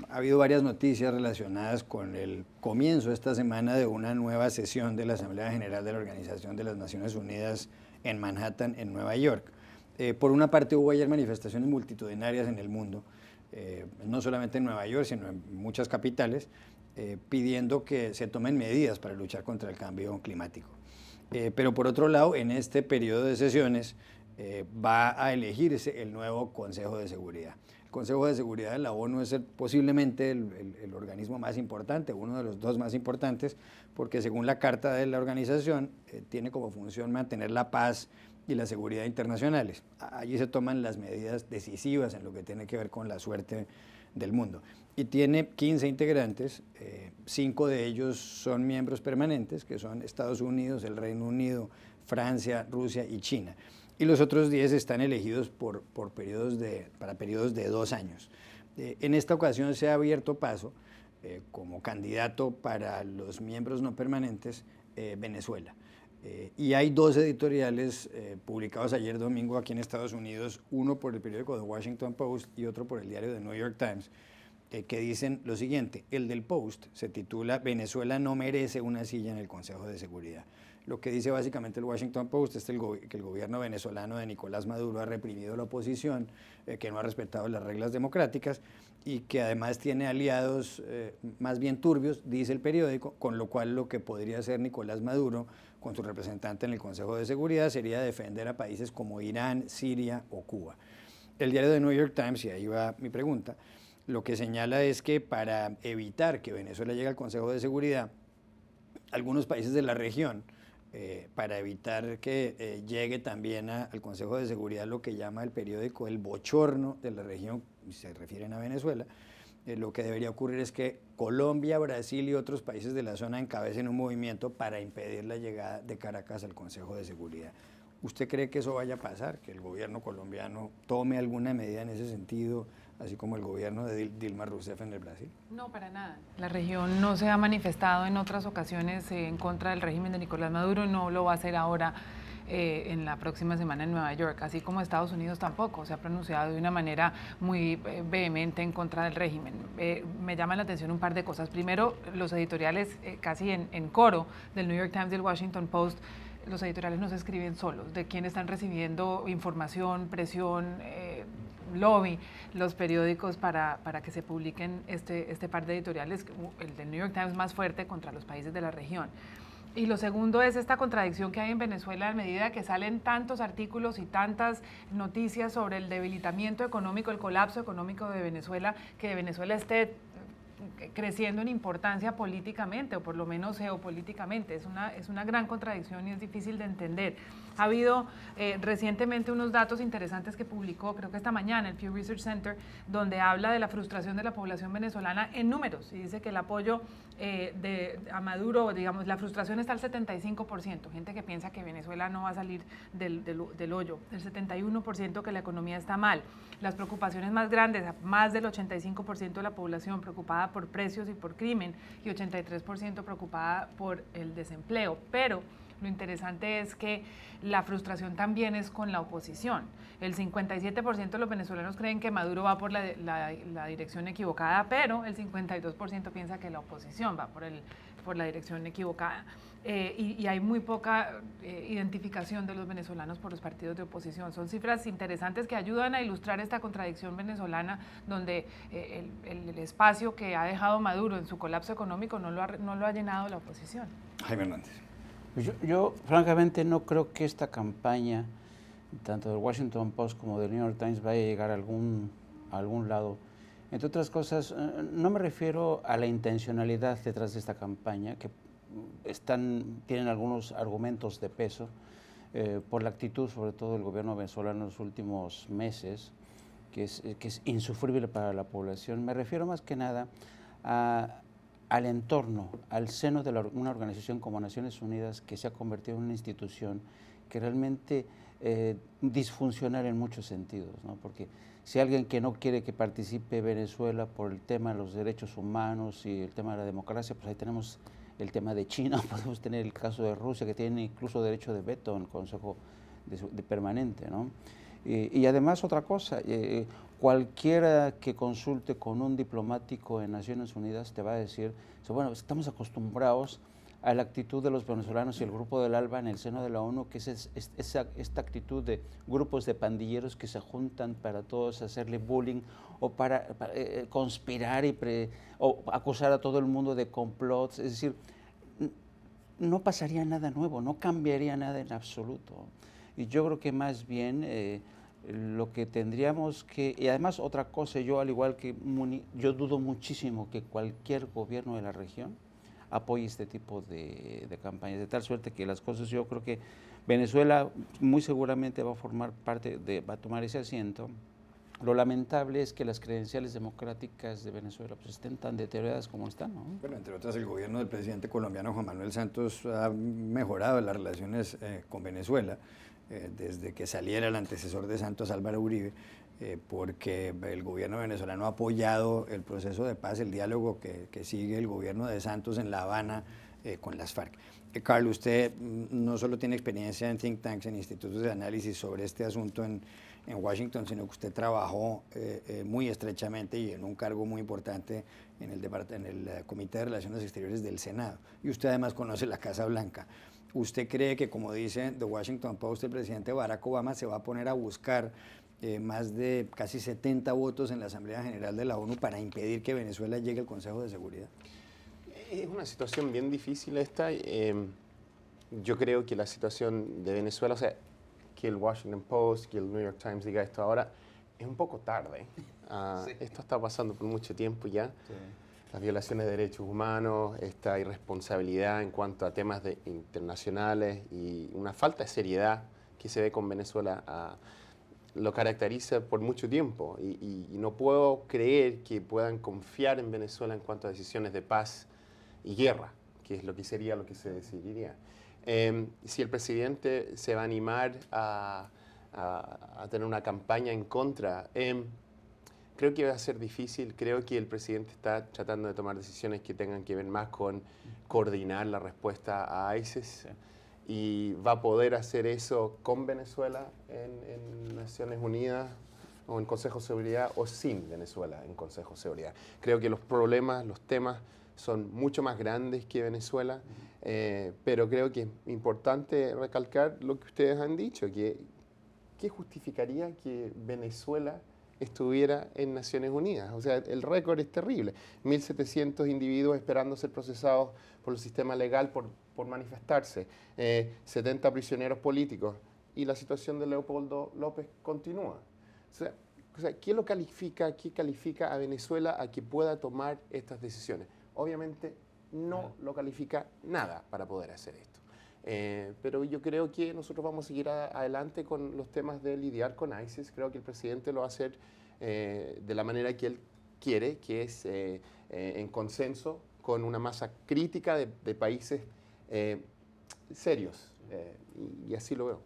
Ha habido varias noticias relacionadas con el comienzo esta semana de una nueva sesión de la Asamblea General de la Organización de las Naciones Unidas en Manhattan, en Nueva York. Por una parte, hubo ayer manifestaciones multitudinarias en el mundo, no solamente en Nueva York, sino en muchas capitales, pidiendo que se tomen medidas para luchar contra el cambio climático. Pero por otro lado, en este periodo de sesiones va a elegirse el nuevo Consejo de Seguridad. El Consejo de Seguridad de la ONU es posiblemente el organismo más importante, uno de los dos más importantes, porque según la Carta de la organización tiene como función mantener la paz y la seguridad internacionales. Allí se toman las medidas decisivas en lo que tiene que ver con la suerte del mundo. Y tiene 15 integrantes, 5 de ellos son miembros permanentes, que son Estados Unidos, el Reino Unido, Francia, Rusia y China. Y los otros 10 están elegidos para periodos de 2 años. En esta ocasión se ha abierto paso como candidato para los miembros no permanentes Venezuela. Y hay 2 editoriales publicados ayer domingo aquí en Estados Unidos, uno por el periódico The Washington Post y otro por el diario The New York Times, que dicen lo siguiente. El del Post se titula "Venezuela no merece una silla en el Consejo de Seguridad". Lo que dice básicamente el Washington Post es que el gobierno venezolano de Nicolás Maduro ha reprimido la oposición, que no ha respetado las reglas democráticas y que además tiene aliados más bien turbios, dice el periódico, con lo cual lo que podría hacer Nicolás Maduro con su representante en el Consejo de Seguridad sería defender a países como Irán, Siria o Cuba. El diario de New York Times, y ahí va mi pregunta, lo que señala es que para evitar que Venezuela llegue al Consejo de Seguridad, algunos países de la región, para evitar que llegue también al Consejo de Seguridad lo que llama el periódico el bochorno de la región, y se refieren a Venezuela, lo que debería ocurrir es que Colombia, Brasil y otros países de la zona encabecen un movimiento para impedir la llegada de Caracas al Consejo de Seguridad. ¿Usted cree que eso vaya a pasar, que el gobierno colombiano tome alguna medida en ese sentido, así como el gobierno de Dilma Rousseff en el Brasil? No, para nada. La región no se ha manifestado en otras ocasiones en contra del régimen de Nicolás Maduro, no lo va a hacer ahora en la próxima semana en Nueva York, así como Estados Unidos tampoco se ha pronunciado de una manera muy vehemente en contra del régimen. Me llama la atención un par de cosas. Primero, los editoriales casi en coro del New York Times y el Washington Post. Los editoriales no se escriben solos, de quién están recibiendo información, presión, lobby, los periódicos para que se publiquen este par de editoriales, el del New York Times más fuerte contra los países de la región. Y lo segundo es esta contradicción que hay en Venezuela a medida que salen tantos artículos y tantas noticias sobre el debilitamiento económico, el colapso económico de Venezuela, que Venezuela esté creciendo en importancia políticamente o por lo menos geopolíticamente. Es una gran contradicción y es difícil de entender. Ha habido recientemente unos datos interesantes que publicó, creo que esta mañana, el Pew Research Center, donde habla de la frustración de la población venezolana en números y dice que el apoyo a Maduro, digamos, la frustración está al 75%, gente que piensa que Venezuela no va a salir del hoyo, el 71% que la economía está mal, las preocupaciones más grandes, más del 85% de la población preocupada por precios y por crimen y 83% preocupada por el desempleo, pero lo interesante es que la frustración también es con la oposición. El 57% de los venezolanos creen que Maduro va por la dirección equivocada, pero el 52% piensa que la oposición va por la dirección equivocada. Y hay muy poca identificación de los venezolanos por los partidos de oposición. Son cifras interesantes que ayudan a ilustrar esta contradicción venezolana, donde el espacio que ha dejado Maduro en su colapso económico no lo ha llenado la oposición. Jaime Hernández. Yo francamente no creo que esta campaña, tanto del Washington Post como del New York Times, vaya a llegar a algún lado. Entre otras cosas, no me refiero a la intencionalidad detrás de esta campaña, que tienen algunos argumentos de peso, por la actitud sobre todo del gobierno venezolano en los últimos meses, que es insufrible para la población. Me refiero más que nada al entorno, al seno de una organización como Naciones Unidas, que se ha convertido en una institución que realmente disfuncional en muchos sentidos, ¿no? Porque si alguien que no quiere que participe Venezuela por el tema de los derechos humanos y el tema de la democracia, pues ahí tenemos el tema de China, podemos tener el caso de Rusia, que tiene incluso derecho de veto en el Consejo de Permanente, ¿no? Y además otra cosa, cualquiera que consulte con un diplomático en Naciones Unidas te va a decir, bueno, estamos acostumbrados a la actitud de los venezolanos y el Grupo del ALBA en el seno de la ONU, que es esta actitud de grupos de pandilleros que se juntan para todos hacerle bullying o para conspirar o acusar a todo el mundo de complots. Es decir, no pasaría nada nuevo, no cambiaría nada en absoluto. Y yo creo que más bien lo que tendríamos que, y además otra cosa, yo al igual que yo dudo muchísimo que cualquier gobierno de la región apoye este tipo de campañas, de tal suerte que las cosas, yo creo que Venezuela muy seguramente va a formar parte va a tomar ese asiento. Lo lamentable es que las credenciales democráticas de Venezuela pues, estén tan deterioradas como están, ¿no? Bueno, entre otras, el gobierno del presidente colombiano Juan Manuel Santos ha mejorado las relaciones con Venezuela desde que saliera el antecesor de Santos, Álvaro Uribe, porque el gobierno venezolano ha apoyado el proceso de paz, el diálogo que sigue el gobierno de Santos en La Habana con las FARC. Carlos, usted no solo tiene experiencia en think tanks, en institutos de análisis sobre este asunto en Washington, sino que usted trabajó muy estrechamente y en un cargo muy importante en el Comité de Relaciones Exteriores del Senado. Y usted además conoce la Casa Blanca. ¿Usted cree que, como dice The Washington Post, el presidente Barack Obama se va a poner a buscar más de casi 70 votos en la Asamblea General de la ONU para impedir que Venezuela llegue al Consejo de Seguridad? Es una situación bien difícil esta. Yo creo que la situación de Venezuela, o sea, que el Washington Post, que el New York Times diga esto ahora, es un poco tarde. Sí. Esto está pasando por mucho tiempo ya. Sí. Las violaciones de derechos humanos, esta irresponsabilidad en cuanto a temas internacionales y una falta de seriedad que se ve con Venezuela lo caracteriza por mucho tiempo. Y no puedo creer que puedan confiar en Venezuela en cuanto a decisiones de paz y guerra, que es lo que sería lo que se decidiría. Si el presidente se va a animar a tener una campaña en contra, creo que va a ser difícil. Creo que el presidente está tratando de tomar decisiones que tengan que ver más con coordinar la respuesta a ISIS. Y va a poder hacer eso con Venezuela en Naciones Unidas o en Consejo de Seguridad o sin Venezuela en Consejo de Seguridad. Creo que los problemas, los temas son mucho más grandes que Venezuela, pero creo que es importante recalcar lo que ustedes han dicho, que ¿qué justificaría que Venezuela estuviera en Naciones Unidas? O sea, el récord es terrible. 1.700 individuos esperando ser procesados por el sistema legal por manifestarse, 70 prisioneros políticos, y la situación de Leopoldo López continúa. O sea, ¿qué califica a Venezuela a que pueda tomar estas decisiones? Obviamente no lo califica nada para poder hacer esto. Pero yo creo que nosotros vamos a seguir adelante con los temas de lidiar con ISIS. Creo que el presidente lo va a hacer de la manera que él quiere, que es en consenso con una masa crítica de países serios. Y así lo veo.